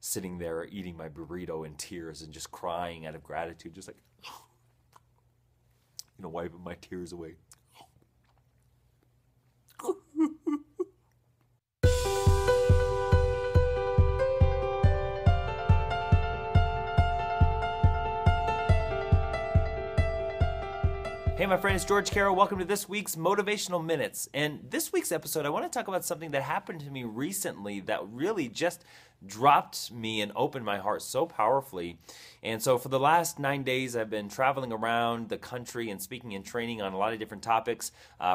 sitting there eating my burrito in tears and just crying out of gratitude, just like, wiping my tears away. Hey, my friend, it's George Carroll. Welcome to this week's Motivational Minutes. And this week's episode, I want to talk about something that happened to me recently that really just dropped me and opened my heart so powerfully. And so for the last 9 days, I've been traveling around the country and speaking and training on a lot of different topics,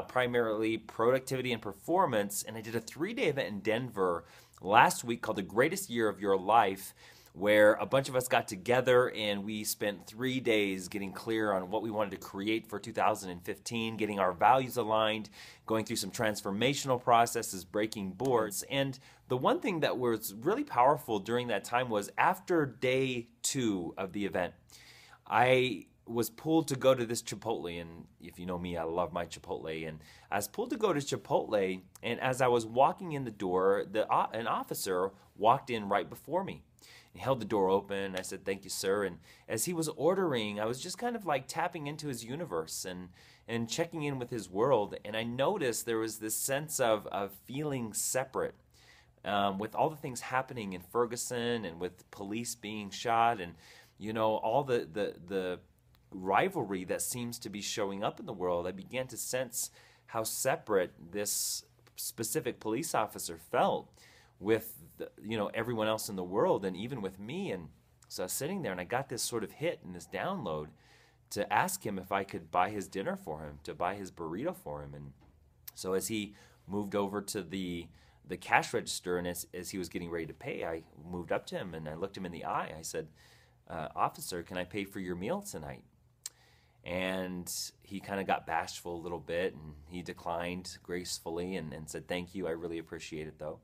primarily productivity and performance. And I did a 3-day event in Denver last week called The Greatest Year of Your Life, where a bunch of us got together and we spent 3 days getting clear on what we wanted to create for 2015, getting our values aligned, going through some transformational processes, breaking boards. And the one thing that was really powerful during that time was after day 2 of the event, I was pulled to go to this Chipotle, and if you know me, I love my Chipotle, and I was pulled to go to Chipotle, and as I was walking in the door, an officer walked in right before me. He held the door open. I said, "Thank you, sir." And as he was ordering, I was just kind of like tapping into his universe and checking in with his world. And I noticed there was this sense of feeling separate with all the things happening in Ferguson and with police being shot and, all the rivalry that seems to be showing up in the world. I began to sense how separate this specific police officer felt with everyone else in the world and even with me. And so I was sitting there and I got this sort of hit and this download to ask him if I could buy his dinner for him, to buy his burrito for him. And so as he moved over to the cash register and as he was getting ready to pay, I moved up to him and I looked him in the eye. I said, "Officer, can I pay for your meal tonight?" And he kind of got bashful a little bit and he declined gracefully and said, "Thank you, I really appreciate it though."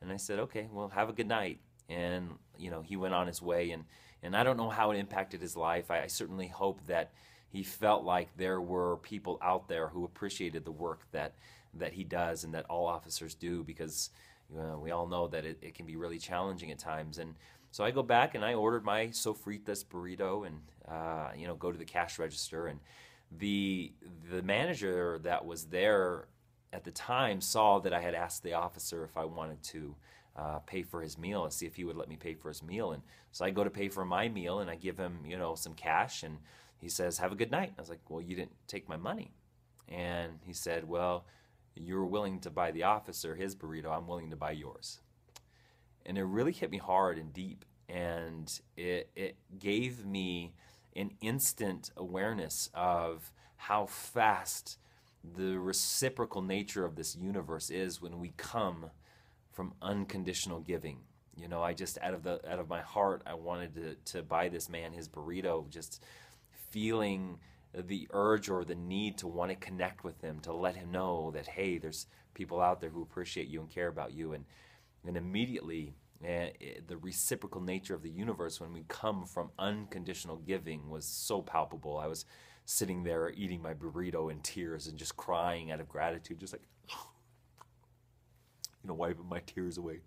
And I said, "Okay, well, have a good night." And, he went on his way. And I don't know how it impacted his life. I certainly hope that he felt like there were people out there who appreciated the work that he does and that all officers do, because we all know that it can be really challenging at times. And so I go back and I ordered my sofritas burrito and, go to the cash register. And the manager that was there at the time saw that I had asked the officer if I wanted to pay for his meal and see if he would let me pay for his meal. And so I go to pay for my meal and I give him, some cash, and he says, "Have a good night." I was like, "Well, you didn't take my money." And he said, "Well, you were willing to buy the officer his burrito, I'm willing to buy yours." And it really hit me hard and deep, and it gave me an instant awareness of how fast the reciprocal nature of this universe is when we come from unconditional giving. I just out of my heart, I wanted to buy this man his burrito, just feeling the urge or the need to want to connect with him, to let him know that, hey, there's people out there who appreciate you and care about you. And immediately the reciprocal nature of the universe when we come from unconditional giving was so palpable. I was sitting there eating my burrito in tears and just crying out of gratitude, just like, wiping my tears away.